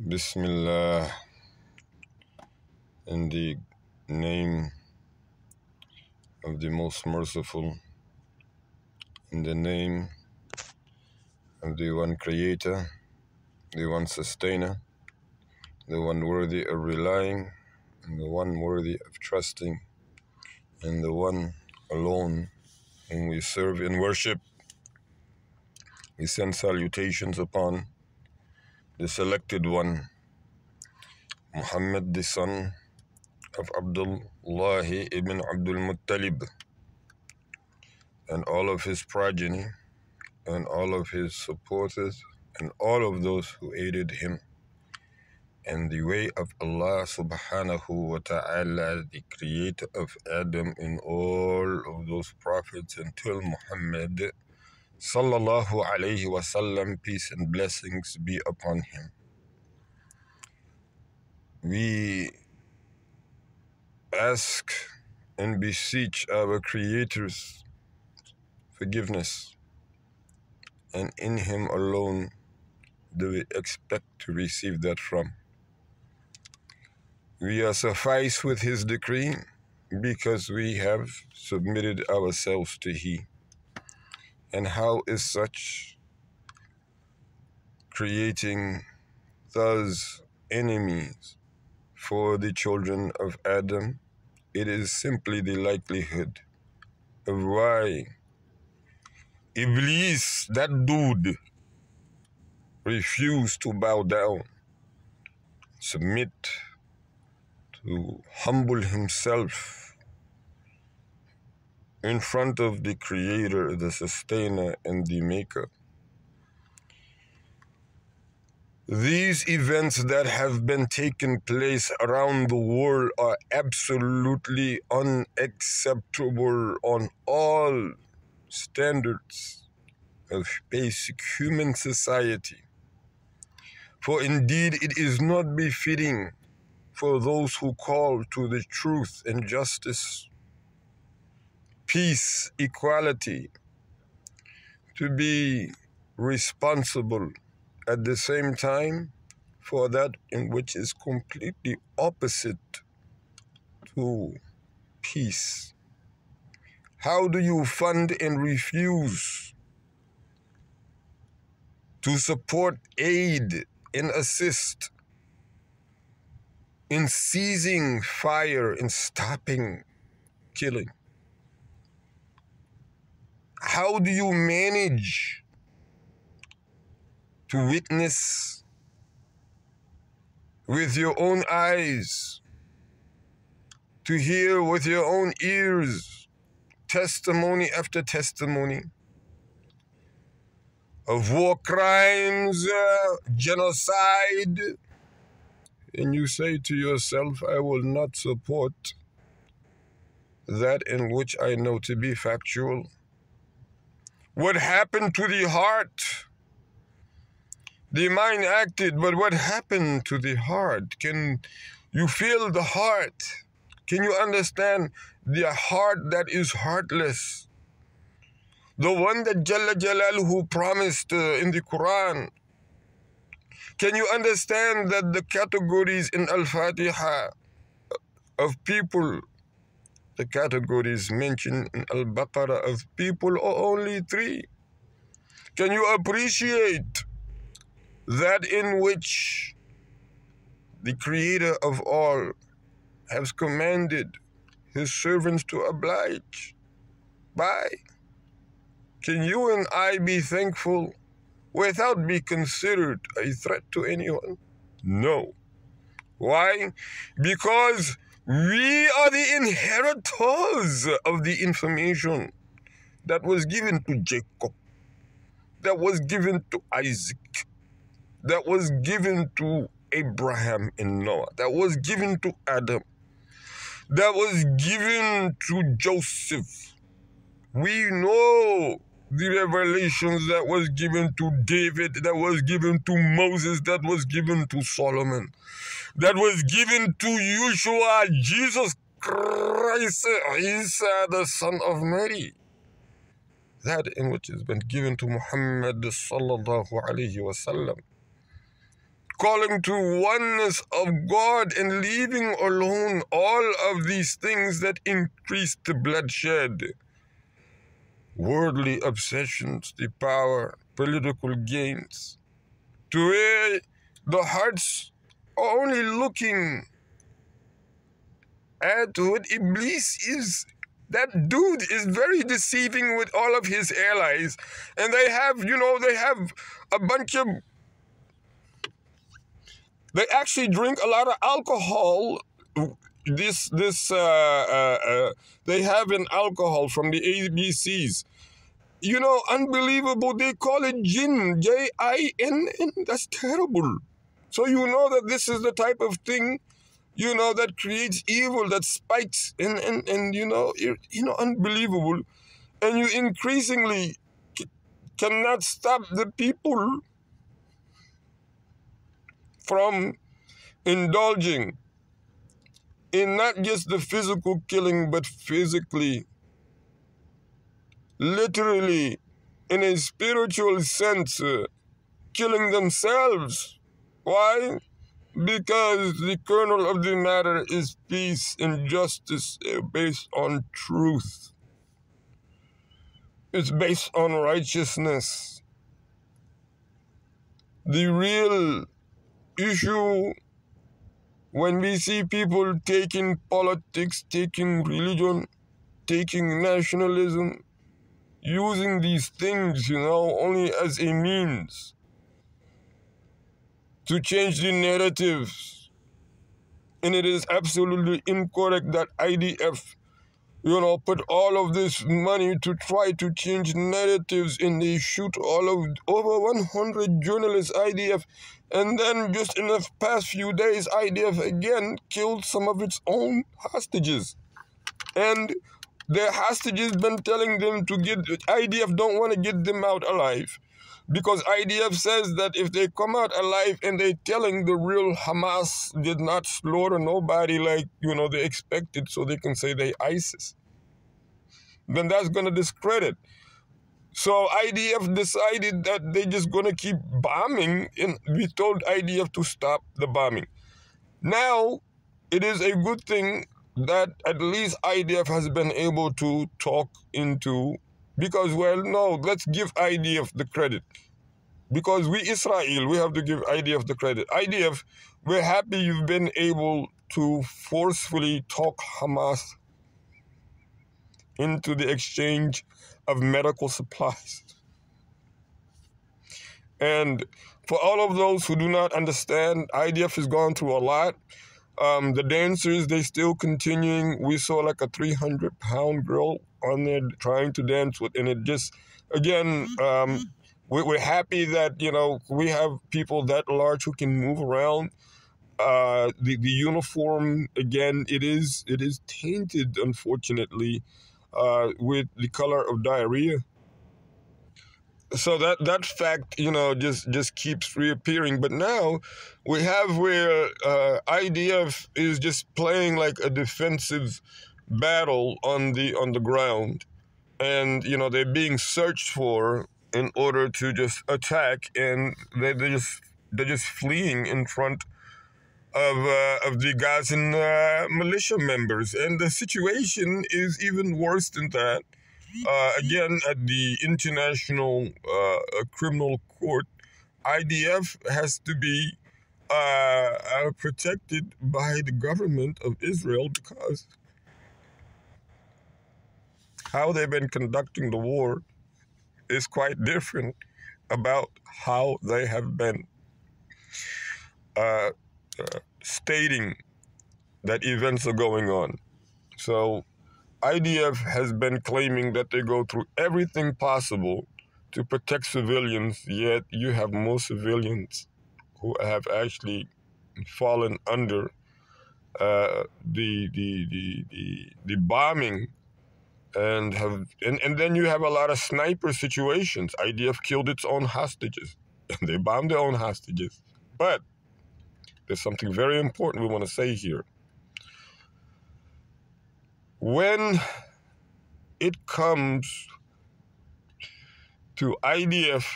Bismillah, in the name of the most merciful, in the name of the one creator, the one sustainer, the one worthy of relying, and the one worthy of trusting, and the one alone whom we serve and worship. We send salutations upon the selected one, Muhammad, the son of Abdullah ibn Abdul Muttalib, and all of his progeny, and all of his supporters, and all of those who aided him in the way of Allah subhanahu wa ta'ala, the creator of Adam, and all of those prophets until Muhammad sallallahu alayhi wasallam, peace and blessings be upon him. We ask and beseech our Creator's forgiveness, and in Him alone do we expect to receive that from. We are sufficed with His decree because we have submitted ourselves to He. And how is such creating thus enemies for the children of Adam? It is simply the likelihood of why Iblis, that dude, refused to bow down, submit, to humble himself in front of the Creator, the Sustainer, and the Maker. These events that have been taking place around the world are absolutely unacceptable on all standards of basic human society. For indeed it is not befitting for those who call to the truth and justice, peace, equality, to be responsible at the same time for that in which is completely opposite to peace. How do you fund and refuse to support, aid, and assist in ceasing fire and stopping killing? How do you manage to witness with your own eyes, to hear with your own ears, testimony after testimony of war crimes, genocide, and you say to yourself, I will not support that in which I know to be factual? What happened to the heart? The mind acted, but what happened to the heart? Can you feel the heart? Can you understand the heart that is heartless? The one that Jalla Jalaluhu promised in the Quran. Can you understand that the categories in Al-Fatiha of people, the categories mentioned in Al-Baqarah of people are only 3? Can you appreciate that in which the Creator of all has commanded His servants to oblige by? Can you and I be thankful without being considered a threat to anyone? No. Why? Because we are the inheritors of the information that was given to Jacob, that was given to Isaac, that was given to Abraham and Noah, that was given to Adam, that was given to Joseph. We know the revelations that was given to David, that was given to Moses, that was given to Solomon, that was given to Yeshua, Jesus Christ, Isa, the son of Mary. That in which has been given to Muhammad sallallahu alayhi wasallam calling to oneness of God and leaving alone all of these things that increase the bloodshed. Worldly obsessions, the power, political gains, to where the hearts are only looking at what Iblis is. That dude is very deceiving with all of his allies. And they have, they have a bunch of, they actually drink a lot of alcohol. They have an alcohol from the ABCs. Unbelievable. They call it gin, Jinn. That's terrible. So you know that this is the type of thing, that creates evil, that spikes, and unbelievable. And you increasingly cannot stop the people from indulging in not just the physical killing, but physically, literally, in a spiritual sense, killing themselves. Why? Because the kernel of the matter is peace and justice based on truth. It's based on righteousness. The real issue when we see people taking politics, taking religion, taking nationalism, using these things, only as a means to change the narratives. And it is absolutely incorrect that IDF, put all of this money to try to change narratives, and they shoot over 100 journalists, IDF. And then just in the past few days, IDF again killed some of its own hostages. And the hostages been telling them IDF don't want to get them out alive. Because IDF says that if they come out alive and they're telling the real Hamas did not slaughter nobody like, they expected, so they can say they ISIS, then that's going to discredit. So IDF decided that they're just going to keep bombing, and we told IDF to stop the bombing. Now, it is a good thing that at least IDF has been able to talk into, because, let's give IDF the credit. Because we, Israel, we have to give IDF the credit. IDF, we're happy you've been able to forcefully talk Hamas into the exchange of medical supplies. And for all of those who do not understand, IDF has gone through a lot. The dancers, they still continuing. We saw like a 300-pound girl on there trying to dance with, and it just, again, we're happy that, we have people that large who can move around. The uniform, again, it is tainted, unfortunately, with the color of diarrhea. So that fact, just keeps reappearing. But now we have where IDF is just playing like a defensive battle on the ground, and they're being searched for in order to just attack, and they're just fleeing in front of the Gazan militia members, and the situation is even worse than that. Again, at the International Criminal Court, IDF has to be protected by the government of Israel, because how they've been conducting the war is quite different about how they have been stating that events are going on. So IDF has been claiming that they go through everything possible to protect civilians, yet you have more civilians who have actually fallen under the bombing, and then you have a lot of sniper situations. IDF killed its own hostages, and they bombed their own hostages. But there's something very important we want to say here. When it comes to IDF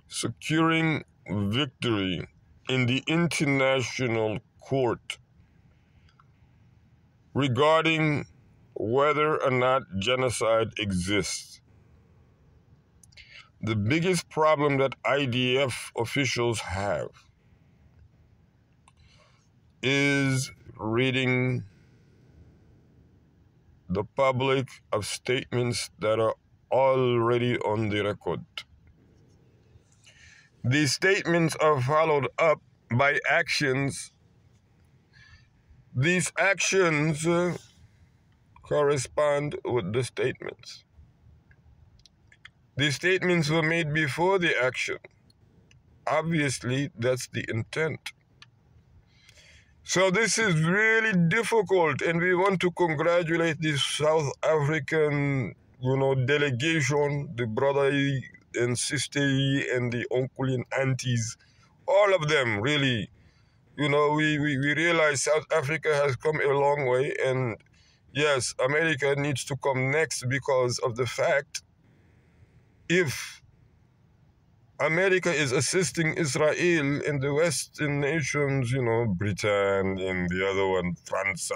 securing victory in the international court regarding whether or not genocide exists. The biggest problem that IDF officials have is reading the public of statements that are already on the record. These statements are followed up by actions. These actions correspond with the statements. These statements were made before the action. Obviously, that's the intent. So this is really difficult, and we want to congratulate the South African, delegation, the brother and sister and the uncle and aunties, all of them really. We realize South Africa has come a long way, and yes, America needs to come next because of the fact if America is assisting Israel and the Western nations, Britain and the other one, France,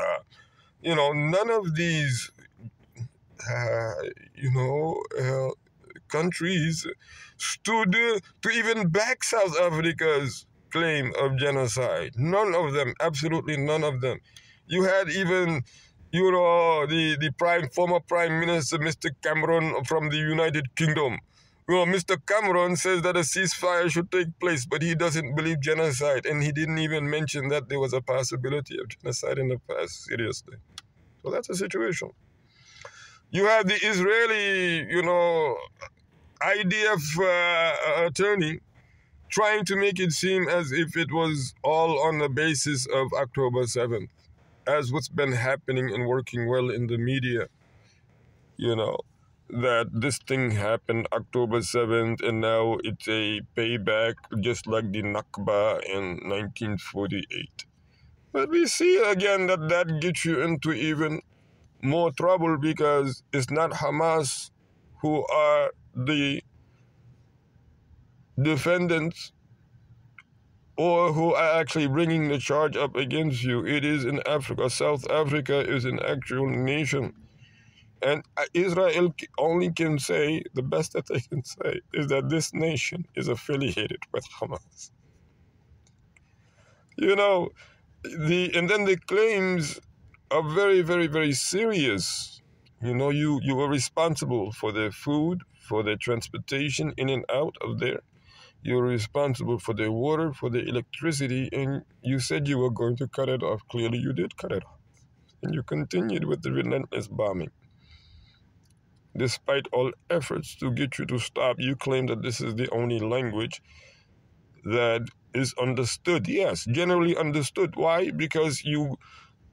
none of these, countries stood to even back South Africa's claim of genocide. None of them, absolutely none of them. You had even, the former Prime Minister, Mr. Cameron from the United Kingdom. Mr. Cameron says that a ceasefire should take place, but he doesn't believe genocide, and he didn't even mention that there was a possibility of genocide in the past, seriously. So that's the situation. You have the Israeli, IDF attorney trying to make it seem as if it was all on the basis of October 7th, as what's been happening and working well in the media, that this thing happened October 7th, and now it's a payback, just like the Nakba in 1948. But we see again that gets you into even more trouble because it's not Hamas who are the defendants or who are actually bringing the charge up against you. It is in Africa. South Africa is an actual nation. And Israel only can say, the best that they can say, is that this nation is affiliated with Hamas. And then the claims are very, very, very serious. You were responsible for their food, for their transportation in and out of there. You're responsible for their water, for their electricity, and you said you were going to cut it off. Clearly, you did cut it off. And you continued with the relentless bombing. Despite all efforts to get you to stop, you claim that this is the only language that is understood. Yes, generally understood. Why? Because you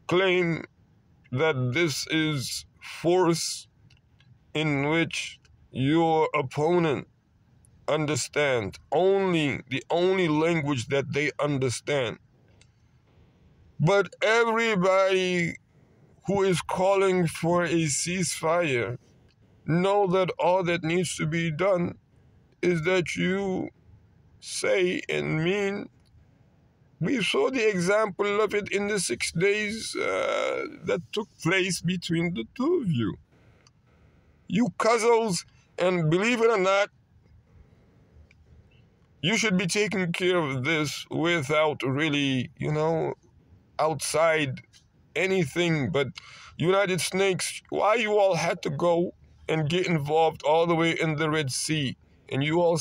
claim that this is force in which your opponent understands, the only language that they understand. But everybody who is calling for a ceasefire know that all that needs to be done is that you say and mean. We saw the example of it in the 6 days that took place between the two of you. You cousins, and believe it or not, you should be taking care of this without really, outside anything but United States. Why you all had to go and get involved all the way in the Red Sea, and you all